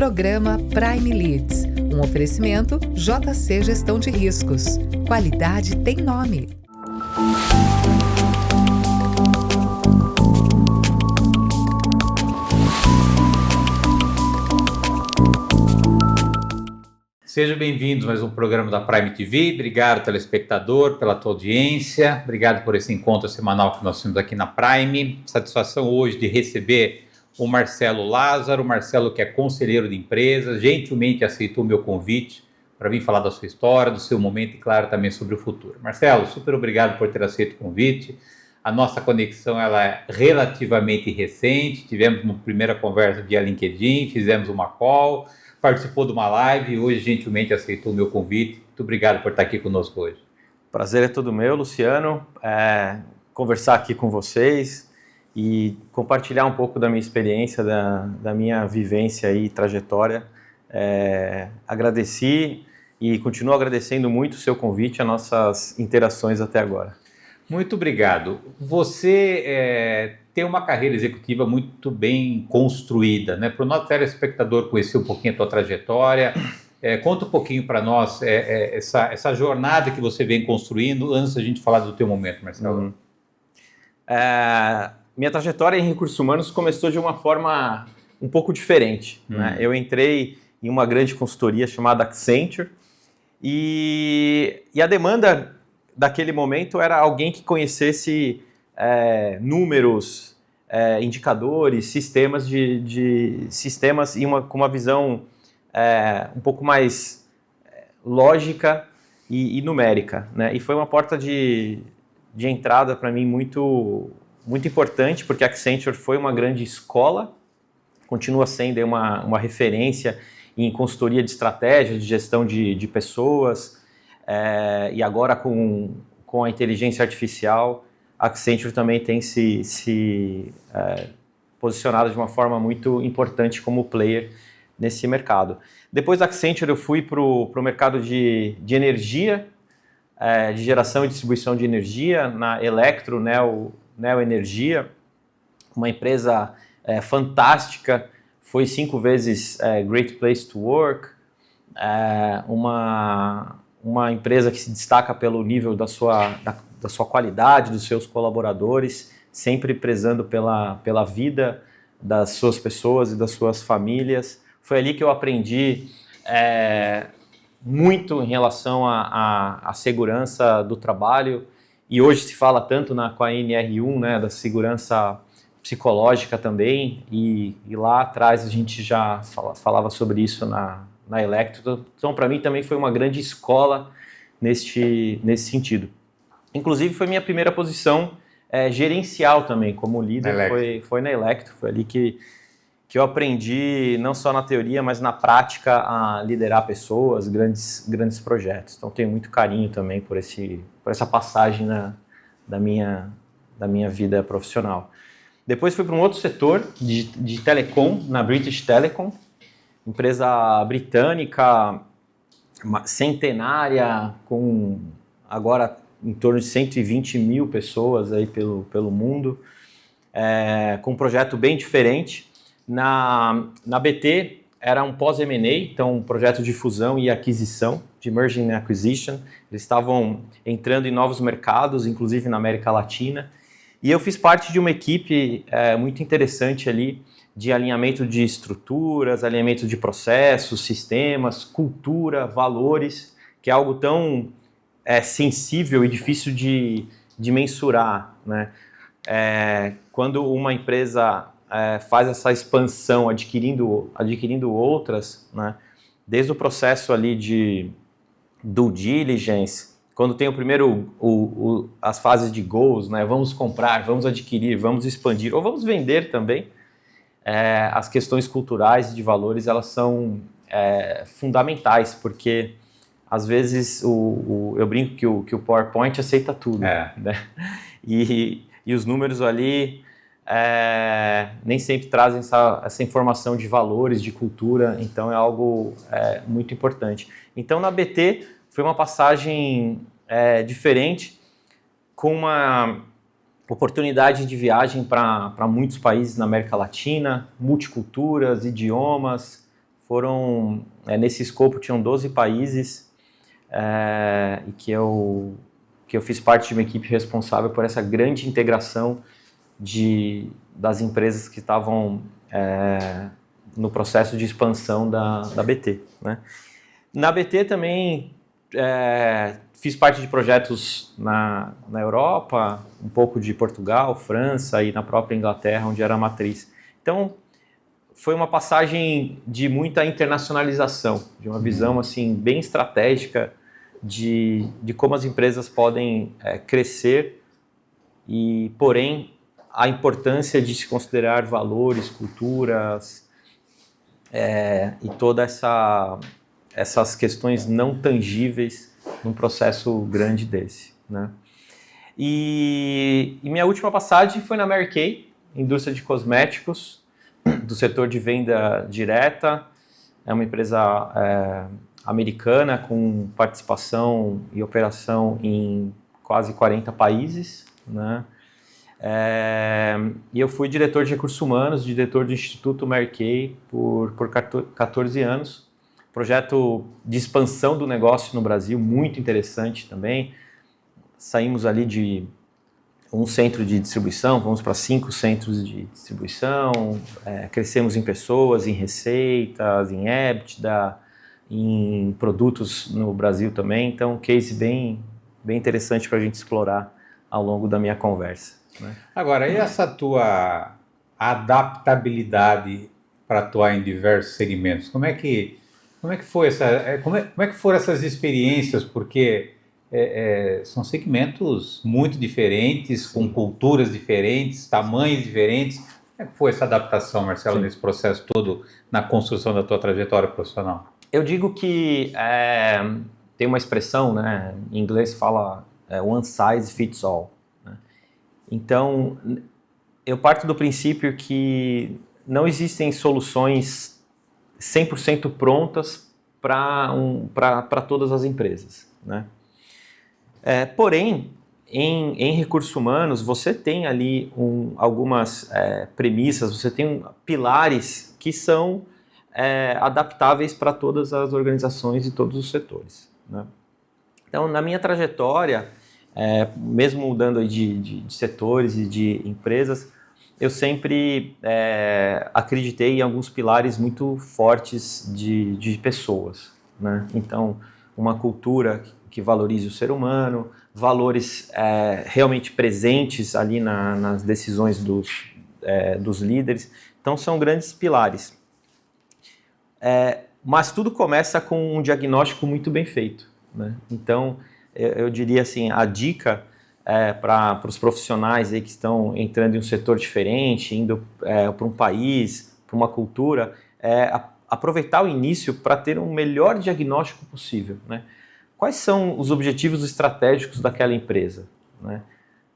Programa Prime Leads, um oferecimento JC Gestão de Riscos. Qualidade tem nome. Sejam bem-vindos a mais um programa da Prime TV. Obrigado, telespectador, pela tua audiência. Obrigado por esse encontro semanal que nós temos aqui na Prime. Satisfação hoje de receber o Marcelo Lázaro. Marcelo, que é conselheiro de empresas, gentilmente aceitou o meu convite para vir falar da sua história, do seu momento e, claro, também sobre o futuro. Marcelo, super obrigado por ter aceito o convite. A nossa conexão ela é relativamente recente. Tivemos uma primeira conversa via LinkedIn, fizemos uma call, participou de uma live e hoje gentilmente aceitou o meu convite. Muito obrigado por estar aqui conosco hoje. Prazer é todo meu, Luciano, conversar aqui com vocês e compartilhar um pouco da minha experiência, da minha vivência e trajetória. Agradeci e continuo agradecendo muito o seu convite, as nossas interações até agora. Muito obrigado. Você tem uma carreira executiva muito bem construída, né? Para o nosso telespectador conhecer um pouquinho a tua trajetória, conta um pouquinho para nós essa jornada que você vem construindo antes da gente falar do teu momento, Marcelo. Minha trajetória em recursos humanos começou de uma forma um pouco diferente, né? Eu entrei em uma grande consultoria chamada Accenture e a demanda daquele momento era alguém que conhecesse números, indicadores, sistemas sistemas e com uma visão um pouco mais lógica e numérica, né? E foi uma porta de entrada para mim muito importante, porque a Accenture foi uma grande escola, continua sendo uma referência em consultoria de estratégia, de gestão de pessoas, e agora com a inteligência artificial, a Accenture também tem se posicionado de uma forma muito importante como player nesse mercado. Depois da Accenture eu fui para o mercado de energia, de geração e distribuição de energia, na Electro, Neo Energia, uma empresa fantástica, foi 5 vezes Great Place to Work, uma empresa que se destaca pelo nível da sua qualidade, dos seus colaboradores, sempre prezando pela vida das suas pessoas e das suas famílias. Foi ali que eu aprendi muito em relação à segurança do trabalho, e hoje se fala tanto com a NR1, né, da segurança psicológica também, e lá atrás a gente já falava sobre isso na Electro. Então, para mim também foi uma grande escola nesse sentido. Inclusive, foi minha primeira posição gerencial também, como líder, foi na Electro. Foi ali que eu aprendi, não só na teoria, mas na prática, a liderar pessoas, grandes projetos. Então, tenho muito carinho também por essa passagem da minha vida profissional. Depois fui para um outro setor de telecom, na British Telecom, empresa britânica, centenária, com agora em torno de 120 mil pessoas aí pelo mundo, com um projeto bem diferente. Na BT era um pós-M&A, então um projeto de fusão e aquisição, de merging and acquisition. Eles estavam entrando em novos mercados, inclusive na América Latina. E eu fiz parte de uma equipe muito interessante ali, de alinhamento de estruturas, alinhamento de processos, sistemas, cultura, valores, que é algo tão sensível e difícil de mensurar, né? Quando uma empresa faz essa expansão, adquirindo outras, né? Desde o processo ali de due diligence, quando tem o primeiro, as fases de goals, né? Vamos comprar, vamos adquirir, vamos expandir, ou vamos vender também, as questões culturais e de valores, elas são fundamentais, porque às vezes eu brinco que o PowerPoint aceita tudo, né? E os números ali nem sempre trazem essa informação de valores, de cultura, então é algo muito importante. Então na BT foi uma passagem diferente, com uma oportunidade de viagem para muitos países na América Latina, multiculturas, idiomas. nesse escopo tinham 12 países e que eu fiz parte de uma equipe responsável por essa grande integração das empresas que estavam no processo de expansão da BT, né? Na BT também fiz parte de projetos na Europa, um pouco de Portugal, França e na própria Inglaterra, onde era a matriz. Então, foi uma passagem de muita internacionalização, de uma visão assim, bem estratégica de como as empresas podem crescer e, porém, a importância de se considerar valores, culturas e todas essas questões não tangíveis num processo grande desse, né? E minha última passagem foi na Mary Kay, indústria de cosméticos, do setor de venda direta. É uma empresa americana com participação e operação em quase 40 países, né? E eu fui diretor de recursos humanos, diretor do Instituto Mary Kay por 14 anos. Projeto de expansão do negócio no Brasil, muito interessante também. Saímos ali de um centro de distribuição, vamos para 5 centros de distribuição, crescemos em pessoas, em receitas, em EBITDA, em produtos no Brasil também. Então, um case bem interessante para a gente explorar ao longo da minha conversa, né? Agora, e essa tua adaptabilidade para atuar em diversos segmentos? Como é que foram essas experiências? Porque são segmentos muito diferentes, com culturas diferentes, tamanhos diferentes. Como é que foi essa adaptação, Marcelo, nesse processo todo, na construção da tua trajetória profissional? Eu digo que tem uma expressão, né, em inglês fala one size fits all, né? Então, eu parto do princípio que não existem soluções 100% prontas para todas as empresas, né? Porém, em recursos humanos, você tem ali algumas premissas, você tem pilares que são adaptáveis para todas as organizações e todos os setores, né? Então, na minha trajetória, mesmo mudando de setores e de empresas, eu sempre acreditei em alguns pilares muito fortes de pessoas, né? Então, uma cultura que valorize o ser humano, valores realmente presentes ali nas decisões dos líderes. Então, são grandes pilares. Mas tudo começa com um diagnóstico muito bem feito, né? Então, eu diria assim, a dica para os profissionais aí que estão entrando em um setor diferente, indo para um país, para uma cultura, aproveitar o início para ter um melhor diagnóstico possível, né? Quais são os objetivos estratégicos daquela empresa, né?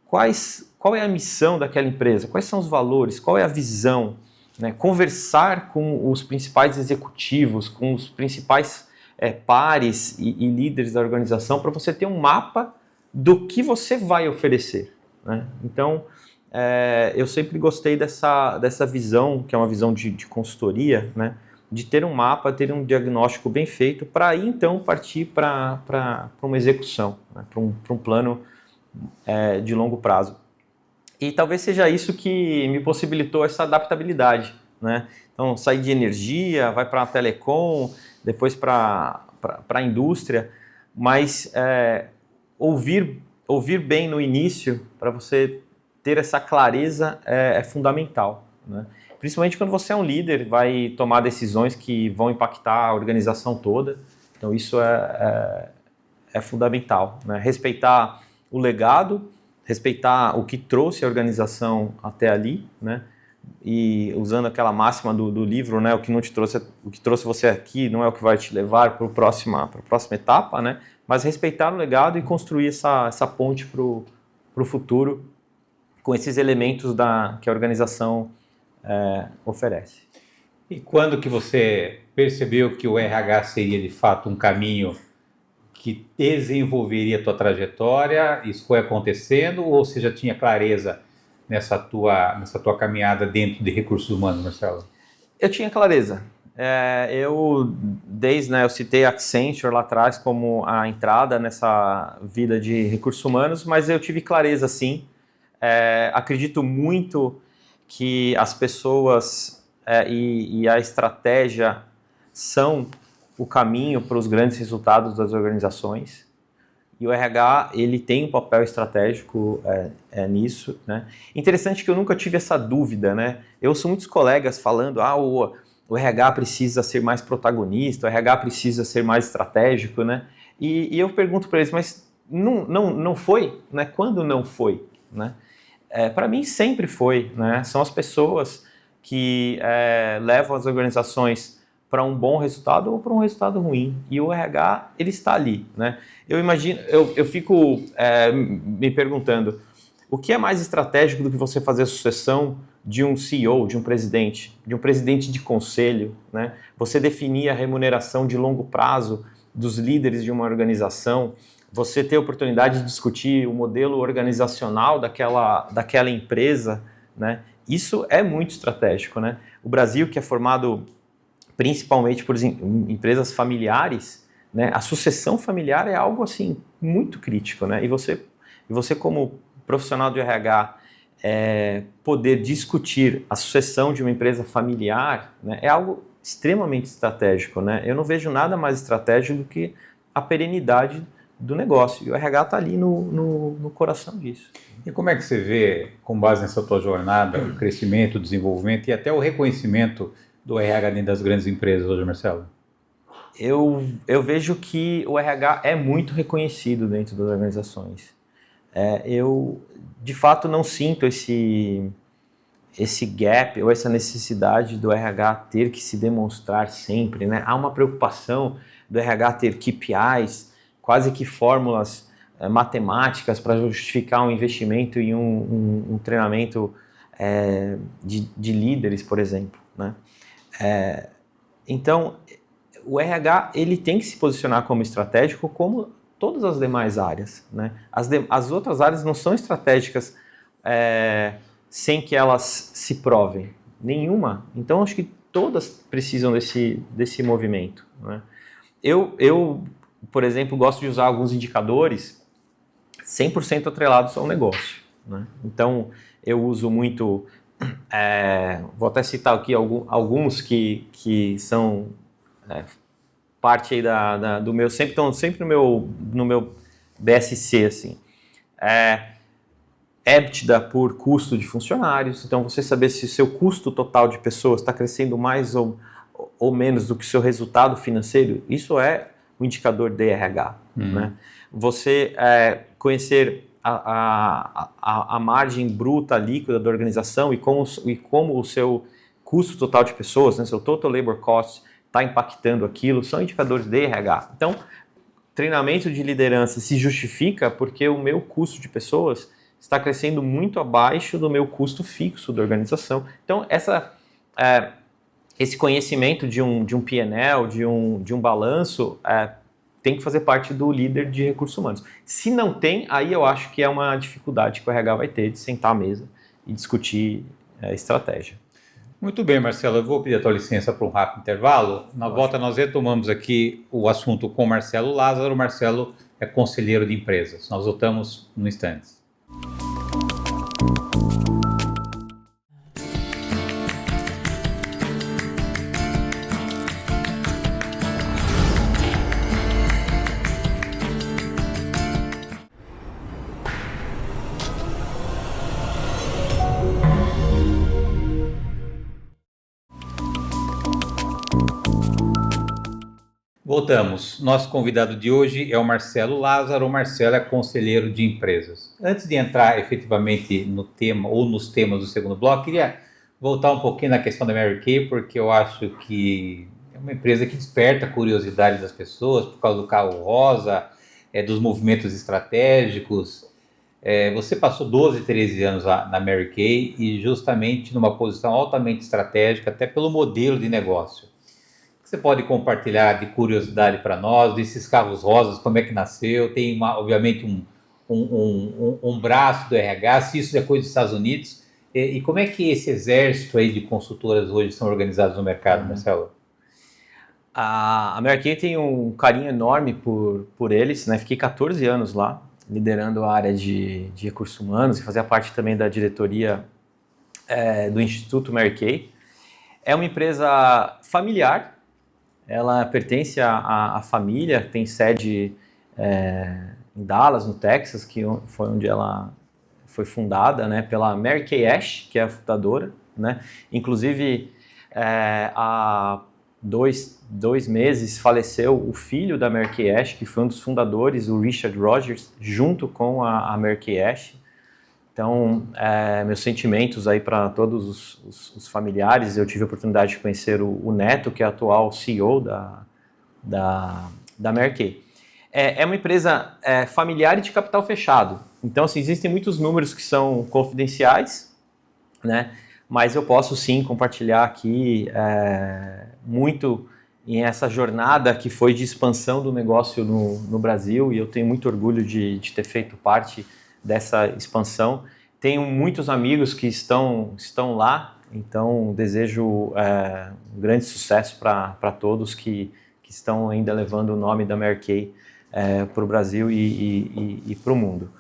Qual é a missão daquela empresa? Quais são os valores? Qual é a visão, né? Conversar com os principais executivos, com os principais pares e líderes da organização para você ter um mapa do que você vai oferecer, né? Então, eu sempre gostei dessa visão, que é uma visão de consultoria, né? De ter um mapa, ter um diagnóstico bem feito para aí então partir para uma execução, né? Para um plano de longo prazo. E talvez seja isso que me possibilitou essa adaptabilidade, né? Então, sair de energia, vai para a telecom, depois para a indústria, mas ouvir bem no início para você ter essa clareza é fundamental, né? Principalmente quando você é um líder, vai tomar decisões que vão impactar a organização toda. Então isso é fundamental, né? Respeitar o legado, respeitar o que trouxe a organização até ali, né? E usando aquela máxima do livro, né? O que trouxe você aqui não é o que vai te levar para a próxima etapa, né? Mas respeitar o legado e construir essa ponte para o futuro com esses elementos que a organização oferece. E quando que você percebeu que o RH seria de fato um caminho que desenvolveria a tua trajetória? Isso foi acontecendo ou você já tinha clareza nessa tua caminhada dentro de recursos humanos, Marcelo? Eu tinha clareza. Eu citei a Accenture lá atrás como a entrada nessa vida de recursos humanos, mas eu tive clareza, sim. Acredito muito que as pessoas e a estratégia são o caminho para os grandes resultados das organizações. E o RH, ele tem um papel estratégico nisso, né? Interessante que eu nunca tive essa dúvida, né? Eu ouço muitos colegas falando, o RH precisa ser mais protagonista, o RH precisa ser mais estratégico, né? E eu pergunto para eles, mas não foi? Né? Quando não foi? Né? Para mim sempre foi, né? São as pessoas que levam as organizações para um bom resultado ou para um resultado ruim. E o RH, ele está ali, né? Eu imagino, eu fico me perguntando, o que é mais estratégico do que você fazer a sucessão de um CEO, de um presidente de conselho, né? Você definir a remuneração de longo prazo dos líderes de uma organização, você ter a oportunidade de discutir o modelo organizacional daquela empresa, né? Isso é muito estratégico, né? O Brasil, que é formado principalmente por empresas familiares, né? A sucessão familiar é algo assim muito crítico, né? E você como profissional de RH poder discutir a sucessão de uma empresa familiar, né? É algo extremamente estratégico, né? Eu não vejo nada mais estratégico do que a perenidade do negócio. E o RH está ali no coração disso. E como é que você vê, com base nessa tua jornada, o crescimento, o desenvolvimento e até o reconhecimento do RH dentro das grandes empresas hoje, Marcelo? Eu vejo que o RH é muito reconhecido dentro das organizações. Eu, de fato, não sinto esse gap ou essa necessidade do RH ter que se demonstrar sempre, né? Há uma preocupação do RH ter KPIs, quase que fórmulas matemáticas para justificar um investimento em um treinamento de líderes, por exemplo, né? Então, o RH ele tem que se posicionar como estratégico, como todas as demais áreas, né? As outras áreas não são estratégicas sem que elas se provem, nenhuma. Então, acho que todas precisam desse movimento, né? Eu, por exemplo, gosto de usar alguns indicadores 100% atrelados ao negócio, né? Então, eu uso muito, vou até citar aqui alguns que são parte aí do meu, estão sempre no meu BSC, assim. EBITDA por custo de funcionários, então você saber se o seu custo total de pessoas está crescendo mais ou menos do que o seu resultado financeiro, isso é um indicador de RH, né? Você conhecer a margem bruta líquida da organização e como o seu custo total de pessoas, né, seu total labor cost, está impactando aquilo, são indicadores de RH. Então, treinamento de liderança se justifica porque o meu custo de pessoas está crescendo muito abaixo do meu custo fixo da organização. Então, esse conhecimento de um P&L, de um balanço, tem que fazer parte do líder de recursos humanos. Se não tem, aí eu acho que é uma dificuldade que o RH vai ter de sentar à mesa e discutir estratégia. Muito bem, Marcelo, eu vou pedir a tua licença para um rápido intervalo. Na volta nós retomamos aqui o assunto com o Marcelo Lázaro. O Marcelo é conselheiro de empresas. Nós voltamos no instante. Voltamos. Nosso convidado de hoje é o Marcelo Lázaro. O Marcelo é conselheiro de empresas. Antes de entrar efetivamente no tema ou nos temas do segundo bloco, queria voltar um pouquinho na questão da Mary Kay, porque eu acho que é uma empresa que desperta a curiosidade das pessoas por causa do carro rosa, dos movimentos estratégicos. Você passou 12, 13 anos lá na Mary Kay e justamente numa posição altamente estratégica, até pelo modelo de negócio. Você pode compartilhar de curiosidade para nós, desses carros rosas, como é que nasceu? Tem, obviamente, um braço do RH, se isso é coisa dos Estados Unidos. E como é que esse exército aí de consultoras hoje são organizados no mercado, Marcelo? A Mary Kay tem um carinho enorme por eles, né? Fiquei 14 anos lá, liderando a área de recursos humanos e fazia parte também da diretoria do Instituto Mary Kay. É uma empresa familiar, ela pertence à família, tem sede em Dallas, no Texas, que foi onde ela foi fundada, né, pela Mary Kay Ash, que é a fundadora, né? Inclusive, há dois meses faleceu o filho da Mary Kay Ash, que foi um dos fundadores, o Richard Rogers, junto com a Mary Kay Ash. Então, meus sentimentos aí para todos os familiares. Eu tive a oportunidade de conhecer o neto, que é atual CEO da Mary Kay. É uma empresa familiar e de capital fechado. Então, assim, existem muitos números que são confidenciais, né? Mas eu posso sim compartilhar aqui muito em essa jornada que foi de expansão do negócio no Brasil, e eu tenho muito orgulho de ter feito parte dessa expansão. Tenho muitos amigos que estão lá, então desejo um grande sucesso para todos que estão ainda levando o nome da Mary Kay para o Brasil e para o mundo.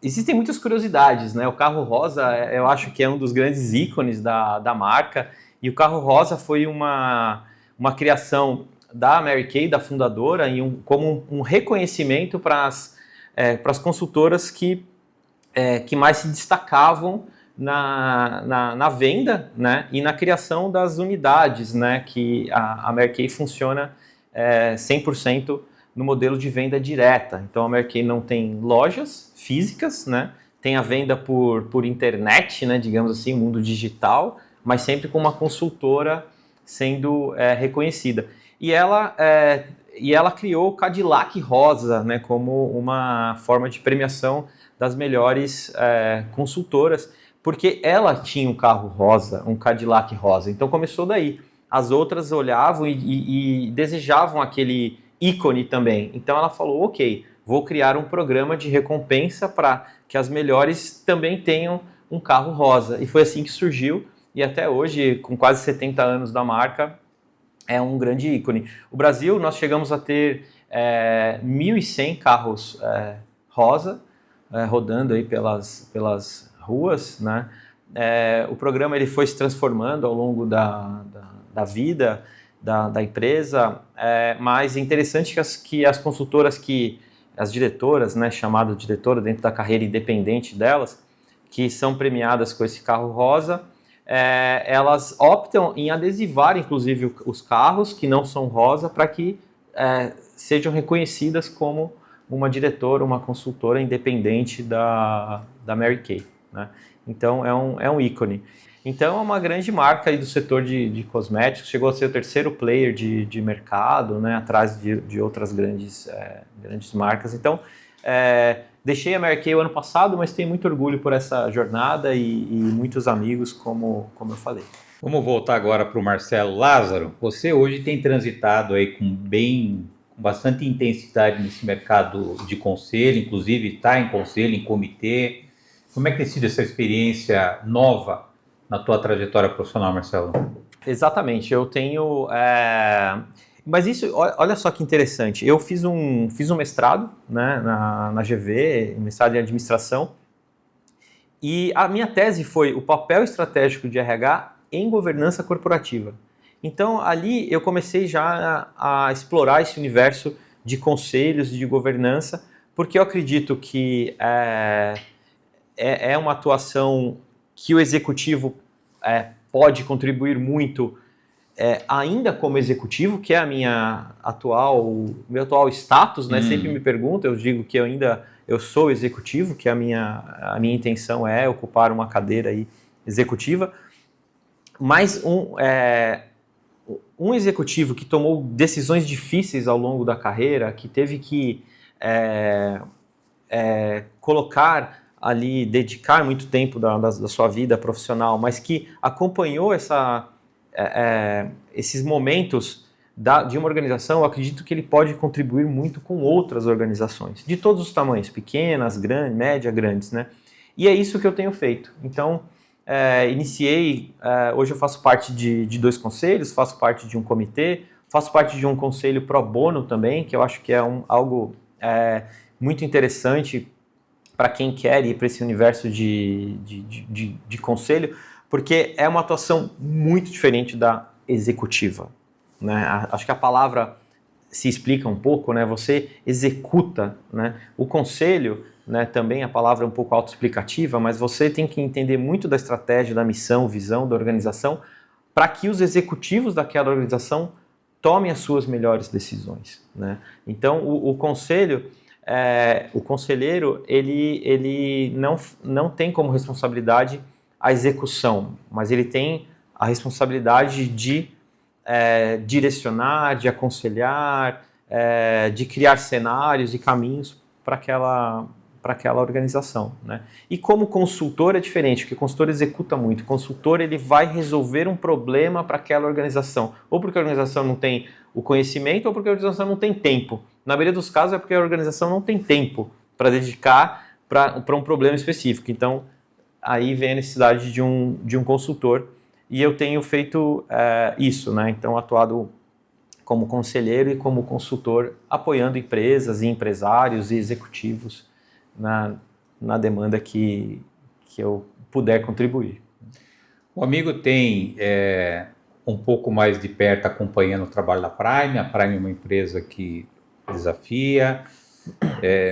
Existem muitas curiosidades, né? O carro rosa, eu acho que é um dos grandes ícones da marca, e o carro rosa foi uma criação da Mary Kay, da fundadora, como um reconhecimento para as consultoras que mais se destacavam na venda, né? E na criação das unidades, né? Que a Mary Kay funciona 100% no modelo de venda direta. Então a Mary Kay não tem lojas físicas, né? Tem a venda por internet, né? Digamos assim, mundo digital, mas sempre com uma consultora sendo reconhecida. E ela criou o Cadillac Rosa, né? Como uma forma de premiação das melhores consultoras, porque ela tinha um carro rosa, um Cadillac rosa. Então começou daí. As outras olhavam e desejavam aquele ícone também. Então ela falou, ok, vou criar um programa de recompensa para que as melhores também tenham um carro rosa. E foi assim que surgiu, e até hoje, com quase 70 anos da marca, é um grande ícone. O Brasil, nós chegamos a ter 1.100 carros rosa, rodando aí pelas ruas, né? O programa ele foi se transformando ao longo da vida da empresa, mas é interessante que as consultoras, as diretoras, né, chamada diretora dentro da carreira independente delas, que são premiadas com esse carro rosa, elas optam em adesivar, inclusive, os carros que não são rosa, para que sejam reconhecidas como uma diretora, uma consultora independente da Mary Kay, né? Então é um ícone. Então é uma grande marca aí do setor de cosméticos, chegou a ser o terceiro player de mercado, né, atrás de outras grandes marcas. Então deixei a Mary Kay o ano passado, mas tenho muito orgulho por essa jornada e muitos amigos, como eu falei. Vamos voltar agora para o Marcelo Lázaro. Você hoje tem transitado aí com bastante intensidade nesse mercado de conselho, inclusive está em conselho, em comitê. Como é que tem sido essa experiência nova na tua trajetória profissional, Marcelo? Exatamente, eu tenho... Mas isso, olha só que interessante, eu fiz um mestrado, né, na GV, mestrado em administração, e a minha tese foi o papel estratégico de RH em governança corporativa. Então, ali eu comecei já a explorar esse universo de conselhos, de governança, porque eu acredito que é uma atuação que o executivo pode contribuir muito, ainda como executivo, que é meu atual status, né? Sempre me perguntam, eu digo que eu sou executivo, que a minha intenção é ocupar uma cadeira aí executiva, mas um executivo que tomou decisões difíceis ao longo da carreira, que teve que colocar ali, dedicar muito tempo da sua vida profissional, mas que acompanhou esses momentos de uma organização, eu acredito que ele pode contribuir muito com outras organizações, de todos os tamanhos, pequenas, grandes, média, grandes, né? E é isso que eu tenho feito. Então, iniciei, hoje eu faço parte de 2 conselhos, faço parte de um comitê, faço parte de um conselho pro bono também, que eu acho que é algo muito interessante para quem quer ir para esse universo de conselho, porque é uma atuação muito diferente da executiva, né? Acho que a palavra se explica um pouco, né? Você executa, né? O conselho, né, também a palavra é um pouco autoexplicativa, mas você tem que entender muito da estratégia, da missão, visão da organização, para que os executivos daquela organização tomem as suas melhores decisões, né? Então, o conselho, o conselheiro, ele não tem como responsabilidade a execução, mas ele tem a responsabilidade de direcionar, de aconselhar, de criar cenários e caminhos para aquela organização, né? E como consultor é diferente, porque o consultor executa muito. O consultor, ele vai resolver um problema para aquela organização, ou porque a organização não tem o conhecimento, ou porque a organização não tem tempo. Na maioria dos casos é porque a organização não tem tempo para dedicar para um problema específico. Então, aí vem a necessidade de um consultor, e eu tenho feito isso, né? Então, atuado como conselheiro e como consultor, apoiando empresas e empresários e executivos na demanda que eu puder contribuir. O amigo tem um pouco mais de perto acompanhando o trabalho da Prime. A Prime é uma empresa que desafia,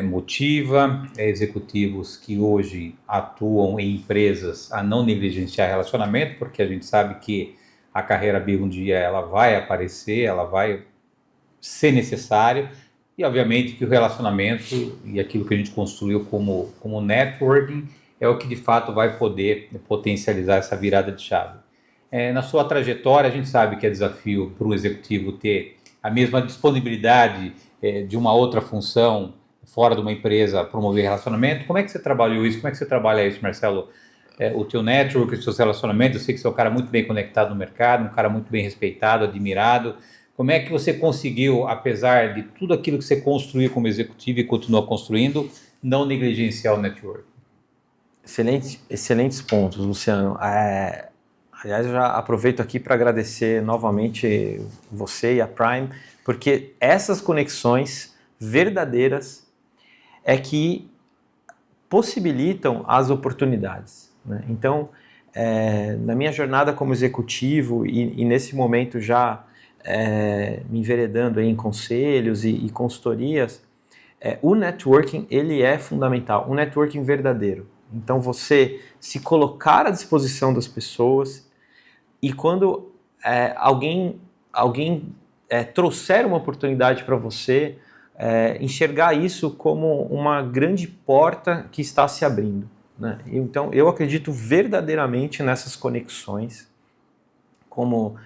motiva executivos que hoje atuam em empresas a não negligenciar relacionamento, porque a gente sabe que a carreira B um dia ela vai aparecer, ela vai ser necessária. E, obviamente, que o relacionamento e aquilo que a gente construiu como networking é o que, de fato, vai poder potencializar essa virada de chave. Na sua trajetória, a gente sabe que é desafio para o executivo ter a mesma disponibilidade de uma outra função fora de uma empresa, promover relacionamento. Como é que você trabalhou isso? Como é que você trabalha isso, Marcelo? O teu network, os seus relacionamentos, eu sei que você é um cara muito bem conectado no mercado, um cara muito bem respeitado, admirado. Como é que você conseguiu, apesar de tudo aquilo que você construiu como executivo e continua construindo, não negligenciar o network? Excelentes pontos, Luciano. Aliás, eu já aproveito aqui para agradecer novamente você e a Prime, porque essas conexões verdadeiras é que possibilitam as oportunidades, né? Então, na minha jornada como executivo e nesse momento já me enveredando aí em conselhos e consultorias, o networking ele é fundamental, um networking verdadeiro. Então você se colocar à disposição das pessoas e quando alguém trouxer uma oportunidade para você, enxergar isso como uma grande porta que está se abrindo, né? Então eu acredito verdadeiramente nessas conexões, como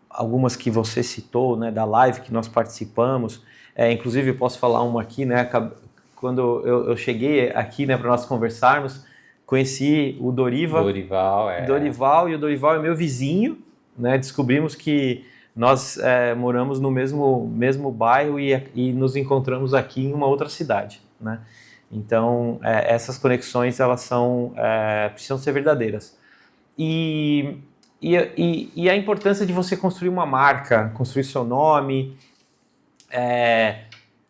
algumas que você citou, né, da live que nós participamos. Inclusive eu posso falar uma aqui, né? Quando eu cheguei aqui, né, para nós conversarmos, conheci o Dorival. Dorival, e o Dorival é meu vizinho, né? Descobrimos que nós moramos no mesmo bairro e nos encontramos aqui em uma outra cidade, né? Então, essas conexões, elas precisam ser verdadeiras. E a importância de você construir uma marca, construir seu nome,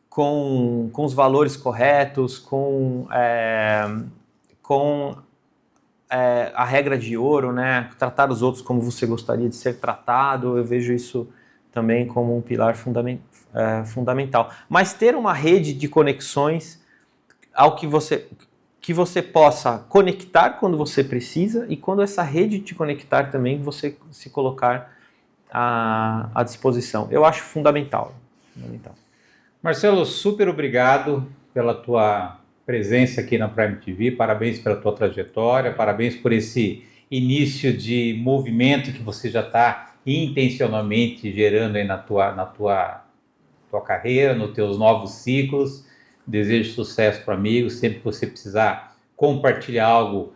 com os valores corretos, com a regra de ouro, né? Tratar os outros como você gostaria de ser tratado. Eu vejo isso também como um pilar fundamental. Mas ter uma rede de conexões ao que você possa conectar quando você precisa e quando essa rede te conectar também, você se colocar à disposição. Eu acho fundamental. Marcelo, super obrigado pela tua presença aqui na Prime TV, parabéns pela tua trajetória, parabéns por esse início de movimento que você já está intencionalmente gerando aí na tua carreira, nos teus novos ciclos. Desejo sucesso para amigos, sempre que você precisar compartilhar algo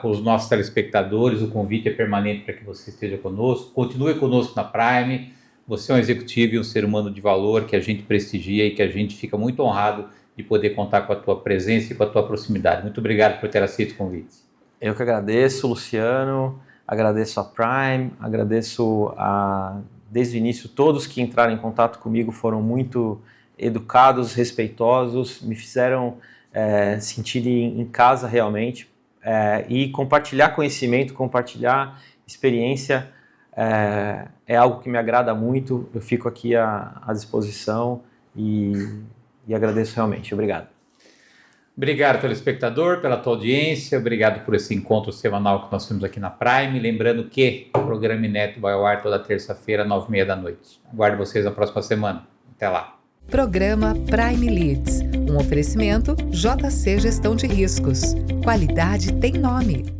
com os nossos telespectadores, o convite é permanente para que você esteja conosco, continue conosco na Prime. Você é um executivo e um ser humano de valor que a gente prestigia e que a gente fica muito honrado de poder contar com a tua presença e com a tua proximidade. Muito obrigado por ter aceito o convite. Eu que agradeço, Luciano, agradeço a Prime, agradeço desde o início todos que entraram em contato comigo foram muito educados, respeitosos, me fizeram sentir em casa realmente, e compartilhar conhecimento, compartilhar experiência é algo que me agrada muito. Eu fico aqui à disposição e agradeço realmente. Obrigado. Obrigado, telespectador, pela tua audiência. Obrigado por esse encontro semanal que nós temos aqui na Prime. Lembrando que o programa inédito vai ao ar toda terça-feira, 9h30 da noite. Aguardo vocês na próxima semana. Até lá. Programa Prime Leads, um oferecimento JC Gestão de Riscos. Qualidade tem nome.